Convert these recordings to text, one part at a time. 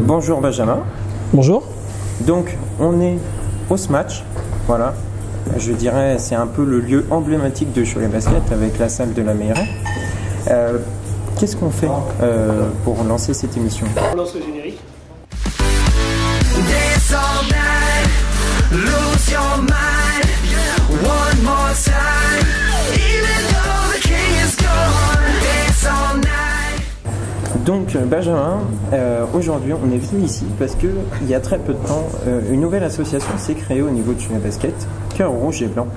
Bonjour Benjamin. Bonjour. Donc on est au SMATCH, voilà. Je dirais c'est un peu le lieu emblématique de Cholet Basket avec la salle de la mairie. Qu'est-ce qu'on fait pour lancer cette émission? On lance le générique. Donc Benjamin, aujourd'hui on est venu ici parce que il y a très peu de temps, une nouvelle association s'est créée au niveau de Cholet Basket, Cœur Rouge et Blanc.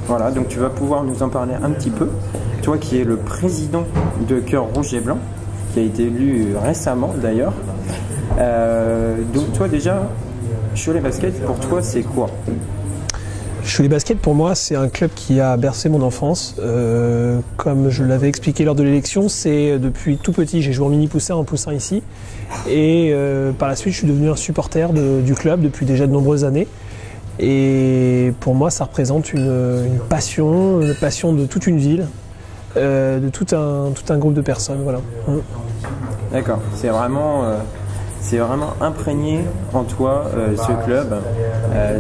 Voilà, donc tu vas pouvoir nous en parler un petit peu. Toi qui es le président de Cœur Rouge et Blanc, qui a été élu récemment d'ailleurs. Donc toi déjà, Cholet Basket pour toi c'est quoi? Cholet Basket pour moi c'est un club qui a bercé mon enfance. Comme je l'avais expliqué lors de l'élection, c'est depuis tout petit, j'ai joué en mini poussin, en poussin ici. Et par la suite je suis devenu un supporter du club depuis déjà de nombreuses années. Et pour moi ça représente une passion de toute une ville, de tout un groupe de personnes. Voilà. D'accord, c'est vraiment imprégné en toi ce club.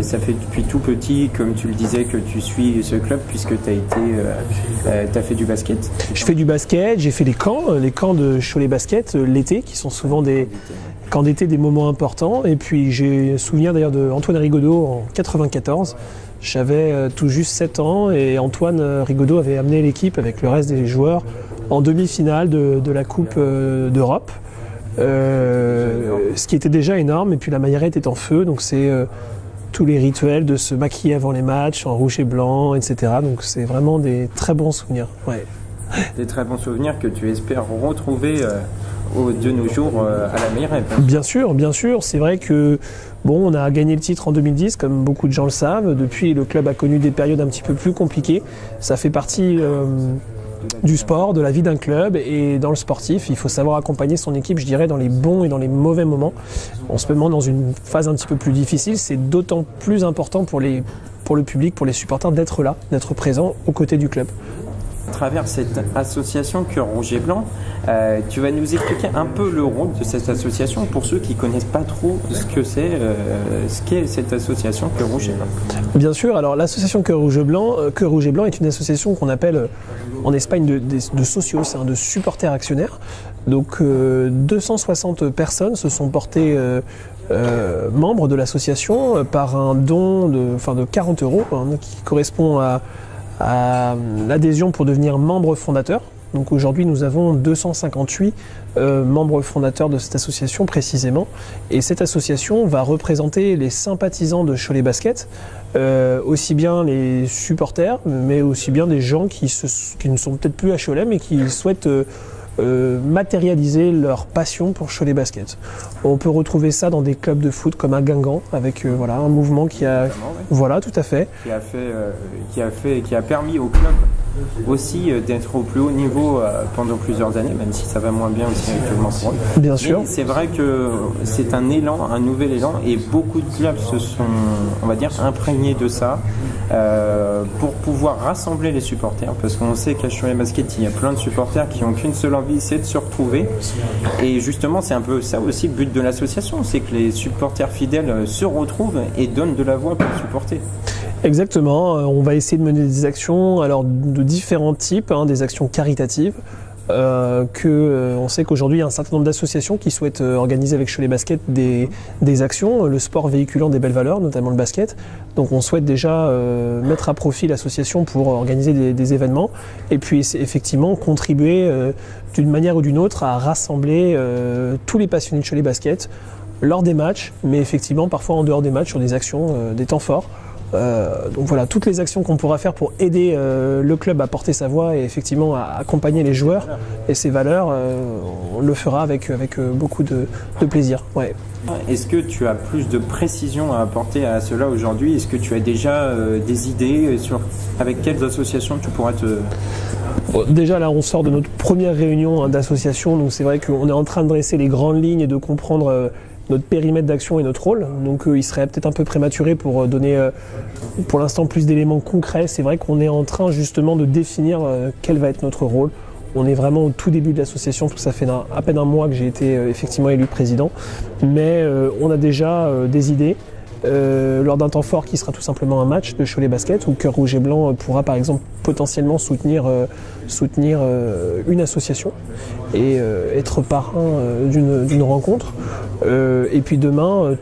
Ça fait depuis tout petit, comme tu le disais, que tu suis ce club puisque tu as fait du basket. Je fais du basket, j'ai fait les camps de Cholet Basket l'été, qui sont souvent des camps d'été, des moments importants. Et puis j'ai souvenir d'ailleurs d'Antoine Rigaudot en 94. J'avais tout juste 7 ans et Antoine Rigaudot avait amené l'équipe avec le reste des joueurs en demi-finale de la Coupe d'Europe. Ce qui était déjà énorme, et puis la Maillarette est en feu, donc c'est tous les rituels de se maquiller avant les matchs en rouge et blanc, etc. Donc c'est vraiment des très bons souvenirs. Ouais. Des très bons souvenirs que tu espères retrouver de nos jours à la Maillarette. Bien sûr, c'est vrai que bon, on a gagné le titre en 2010, comme beaucoup de gens le savent. Depuis, le club a connu des périodes un petit peu plus compliquées. Ça fait partie du sport, de la vie d'un club, et dans le sportif, il faut savoir accompagner son équipe, je dirais, dans les bons et dans les mauvais moments. En ce moment, dans une phase un petit peu plus difficile, c'est d'autant plus important pour le public, pour les supporters, d'être là, d'être présent aux côtés du club. À travers cette association Cœur Rouge et Blanc, tu vas nous expliquer un peu le rôle de cette association pour ceux qui ne connaissent pas trop ce qu'est cette association Cœur Rouge et Blanc. Bien sûr, alors l'association Cœur Rouge et Blanc est une association qu'on appelle en Espagne de socios, de supporters actionnaires. Donc 260 personnes se sont portées membres de l'association par un don de 40 € qui correspond à l'adhésion pour devenir membre fondateur. Donc aujourd'hui nous avons 258 membres fondateurs de cette association précisément, et cette association va représenter les sympathisants de Cholet Basket, aussi bien les supporters mais aussi bien des gens qui ne sont peut-être plus à Cholet mais qui souhaitent matérialiser leur passion pour Cholet Basket. On peut retrouver ça dans des clubs de foot comme à Guingamp avec un mouvement qui a tout à fait qui a permis au club aussi d'être au plus haut niveau pendant plusieurs années, même si ça va moins bien aussi actuellement pour eux. Bien sûr. Mais c'est vrai que c'est un nouvel élan, et beaucoup de clubs se sont, on va dire, imprégnés de ça pour pouvoir rassembler les supporters, parce qu'on sait qu'à Cholet Basket il y a plein de supporters qui n'ont qu'une seule envie, c'est de se retrouver, et justement c'est un peu ça aussi le but de l'association, c'est que les supporters fidèles se retrouvent et donnent de la voix pour supporter. Exactement, on va essayer de mener des actions de différents types, des actions caritatives. On sait qu'aujourd'hui il y a un certain nombre d'associations qui souhaitent organiser avec Cholet Basket des actions, le sport véhiculant des belles valeurs, notamment le basket. Donc on souhaite déjà mettre à profit l'association pour organiser des événements, et puis effectivement contribuer d'une manière ou d'une autre à rassembler tous les passionnés de Cholet Basket lors des matchs, mais effectivement parfois en dehors des matchs sur des actions, des temps forts. Donc voilà, toutes les actions qu'on pourra faire pour aider le club à porter sa voix et effectivement à accompagner les joueurs et ses valeurs, on le fera avec beaucoup de plaisir. Ouais. Est-ce que tu as plus de précision à apporter à cela aujourd'hui? Est-ce que tu as déjà des idées sur avec quelles associations tu pourras te... Bon, déjà là on sort de notre première réunion d'association, donc c'est vrai qu'on est en train de dresser les grandes lignes et de comprendre notre périmètre d'action et notre rôle. Donc il serait peut-être un peu prématuré pour donner pour l'instant plus d'éléments concrets. C'est vrai qu'on est en train justement de définir quel va être notre rôle. On est vraiment au tout début de l'association, tout ça fait à peine un mois que j'ai été effectivement élu président, mais on a déjà des idées. Lors d'un temps fort qui sera tout simplement un match de Cholet Basket où Cœur Rouge et Blanc pourra par exemple potentiellement soutenir une association et être parrain d'une rencontre. Et puis demain,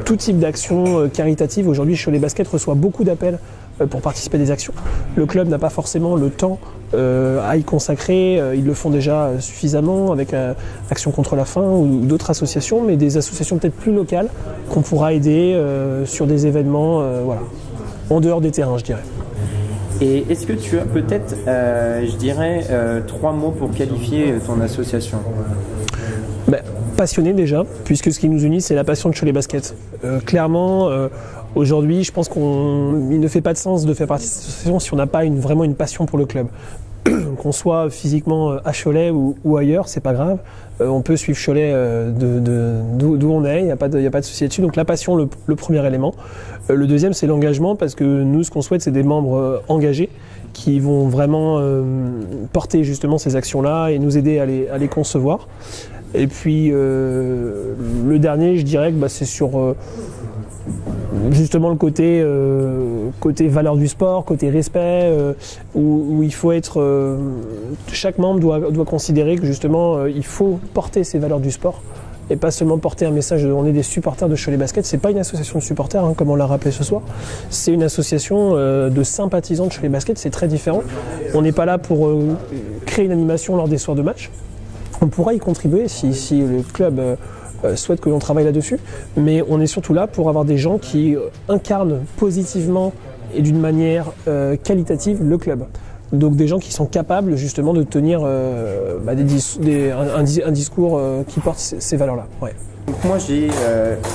tout type d'action caritative. Aujourd'hui, Cholet Basket reçoit beaucoup d'appels pour participer à des actions. Le club n'a pas forcément le temps à y consacrer, ils le font déjà suffisamment avec Action contre la faim ou d'autres associations, mais des associations peut-être plus locales qu'on pourra aider sur des événements voilà, en dehors des terrains, je dirais. Et est-ce que tu as peut-être, je dirais, 3 mots pour qualifier ton association? Passionné déjà, puisque ce qui nous unit, c'est la passion de Cholet Basket. Clairement, aujourd'hui, je pense qu'il ne fait pas de sens de faire partie de cette association si on n'a pas vraiment une passion pour le club. Qu'on soit physiquement à Cholet ou ailleurs, c'est pas grave. On peut suivre Cholet d'où on est, il n'y a pas de souci là-dessus. Donc la passion, le premier élément. Le deuxième, c'est l'engagement, parce que nous, ce qu'on souhaite, c'est des membres engagés qui vont vraiment porter justement ces actions-là et nous aider à les concevoir. Et puis le dernier, je dirais que c'est sur justement le côté valeur du sport, côté respect, où il faut être chaque membre doit considérer que justement il faut porter ces valeurs du sport et pas seulement porter un message de on est des supporters de Cholet Basket. C'est pas une association de supporters comme on l'a rappelé ce soir, c'est une association de sympathisants de Cholet Basket. C'est très différent. On n'est pas là pour créer une animation lors des soirs de match. On pourra y contribuer si le club souhaite que l'on travaille là-dessus, mais on est surtout là pour avoir des gens qui incarnent positivement et d'une manière qualitative le club. Donc des gens qui sont capables justement de tenir un discours qui porte ces valeurs-là. Ouais. Donc moi j'ai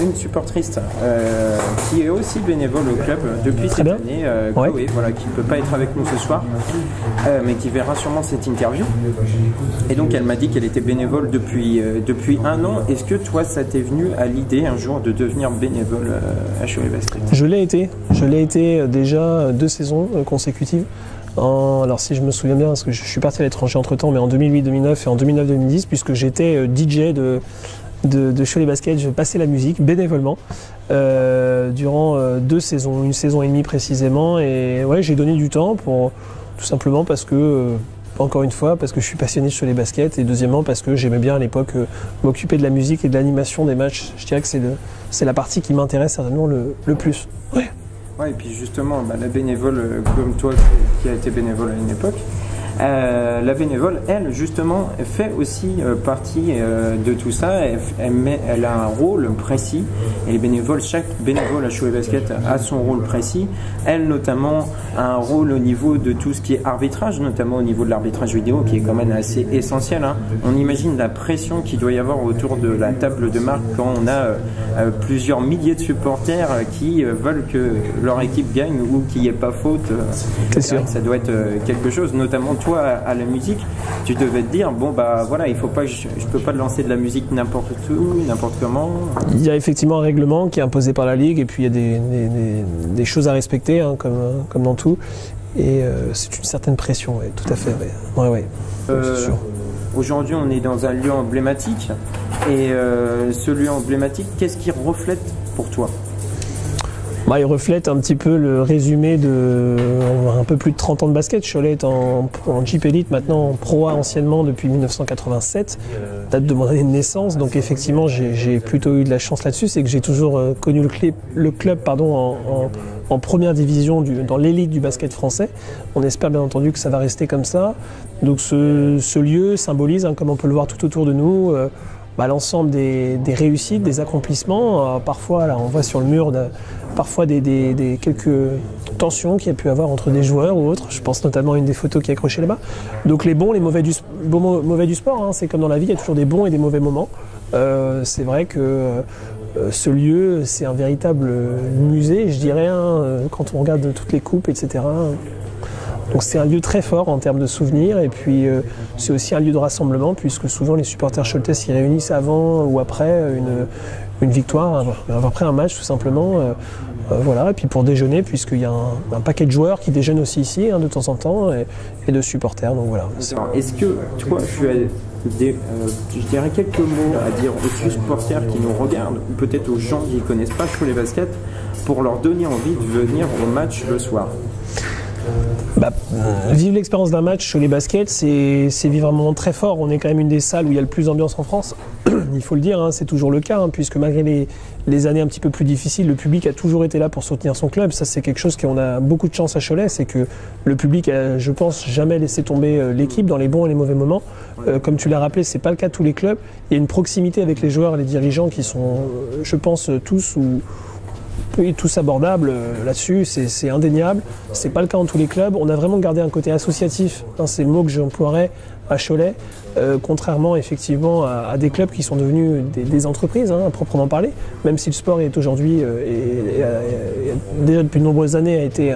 une supportrice qui est aussi bénévole au club depuis cette année, Chloé, voilà, qui ne peut pas être avec nous ce soir, mais qui verra sûrement cette interview. Et donc elle m'a dit qu'elle était bénévole depuis 1 an. Est-ce que toi ça t'est venu à l'idée un jour de devenir bénévole à Cholet Basket? Je l'ai été déjà 2 saisons consécutives. Alors si je me souviens bien, parce que je suis parti à l'étranger entre temps, mais en 2008-2009 et en 2009-2010, puisque j'étais DJ de Cholet Basket, je passais la musique bénévolement durant 2 saisons, 1 saison et demie précisément, et ouais, j'ai donné du temps tout simplement parce que encore une fois parce que je suis passionné de Cholet Basket, et deuxièmement parce que j'aimais bien à l'époque m'occuper de la musique et de l'animation des matchs. Je dirais que c'est la partie qui m'intéresse certainement le plus. Ouais. Ouais, et puis justement, la bénévole comme toi qui a été bénévole à une époque, la bénévole, elle, justement, fait aussi partie de tout ça. Elle a un rôle précis. Et les bénévoles, chaque bénévole à Cholet Basket a son rôle précis. Elle, notamment, a un rôle au niveau de tout ce qui est arbitrage, notamment au niveau de l'arbitrage vidéo, qui est quand même assez essentiel. Hein. On imagine la pression qu'il doit y avoir autour de la table de marque quand on a plusieurs milliers de supporters qui veulent que leur équipe gagne ou qu'il n'y ait pas faute. C'est sûr. Ça doit être quelque chose, notamment toi à la musique, tu devais te dire voilà, il faut pas, je peux pas lancer de la musique n'importe où, n'importe comment. Il y a effectivement un règlement qui est imposé par la Ligue, et puis il y a des choses à respecter, hein, comme dans tout, et c'est une certaine pression, ouais, tout à fait. Ouais. C'est sûr. Aujourd'hui, on est dans un lieu emblématique, et ce lieu emblématique, qu'est-ce qu'il reflète pour toi? Il reflète un petit peu le résumé de un peu plus de 30 ans de basket. Cholet est en Jeep Elite, maintenant en Pro A anciennement depuis 1987, date de mon année de naissance. Donc effectivement, j'ai plutôt eu de la chance là-dessus, c'est que j'ai toujours connu le club en première division dans l'élite du basket français. On espère bien entendu que ça va rester comme ça. Donc ce lieu symbolise, comme on peut le voir tout autour de nous, l'ensemble des réussites, des accomplissements. Parfois, là, on voit sur le mur parfois des quelques tensions qu'il y a pu avoir entre des joueurs ou autres. Je pense notamment à une des photos qui est accrochée là-bas. Donc les bons, les mauvais du sport, hein, c'est comme dans la vie, il y a toujours des bons et des mauvais moments. C'est vrai que ce lieu, c'est un véritable musée, je dirais, hein, quand on regarde toutes les coupes, etc. Donc c'est un lieu très fort en termes de souvenirs et puis c'est aussi un lieu de rassemblement puisque souvent les supporters choletais s'y réunissent avant ou après une victoire, après un match tout simplement. Voilà, et puis pour déjeuner puisqu'il y a un paquet de joueurs qui déjeunent aussi ici de temps en temps et de supporters. Donc voilà. Est-ce que toi tu as je dirais quelques mots à dire aux supporters qui nous regardent ou peut-être aux gens qui ne connaissent pas Cholet Basket pour leur donner envie de venir au match le soir? Vivre l'expérience d'un match Cholet Basket, c'est vivre un moment très fort. On est quand même une des salles où il y a le plus d'ambiance en France. Il faut le dire, c'est toujours le cas, puisque malgré les années un petit peu plus difficiles, le public a toujours été là pour soutenir son club. Ça, c'est quelque chose qu'on a beaucoup de chance à Cholet, c'est que le public a, je pense, jamais laissé tomber l'équipe dans les bons et les mauvais moments. Comme tu l'as rappelé, c'est pas le cas de tous les clubs. Il y a une proximité avec les joueurs et les dirigeants qui sont, je pense, tous abordables là-dessus, c'est indéniable. C'est pas le cas dans tous les clubs. On a vraiment gardé un côté associatif, c'est le mot que j'emploierais à Cholet, contrairement effectivement à des clubs qui sont devenus des entreprises à proprement parler, même si le sport est aujourd'hui, déjà depuis de nombreuses années, a été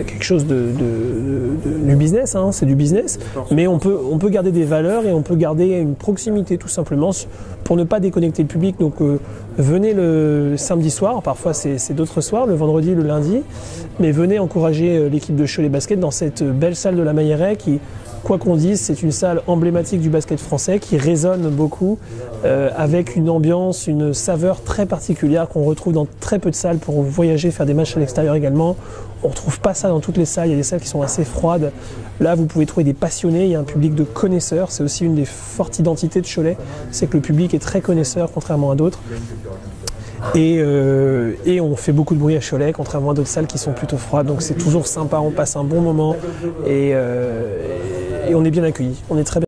quelque chose du business, c'est du business, mais on peut garder des valeurs et on peut garder une proximité tout simplement pour ne pas déconnecter le public. Donc venez le samedi soir, parfois c'est d'autres soirs, le vendredi, le lundi, mais venez encourager l'équipe de Cholet Basket dans cette belle salle de la Mailleraie qui, quoi qu'on dise, c'est une salle emblématique du basket français qui résonne beaucoup avec une ambiance, une saveur très particulière qu'on retrouve dans très peu de salles pour voyager, faire des matchs à l'extérieur également. On ne retrouve pas ça dans toutes les salles, il y a des salles qui sont assez froides. Là, vous pouvez trouver des passionnés, il y a un public de connaisseurs. C'est aussi une des fortes identités de Cholet, c'est que le public est très connaisseur, contrairement à d'autres. Et on fait beaucoup de bruit à Cholet, contrairement à d'autres salles qui sont plutôt froides. Donc c'est toujours sympa, on passe un bon moment et on est bien accueillis. On est très bien.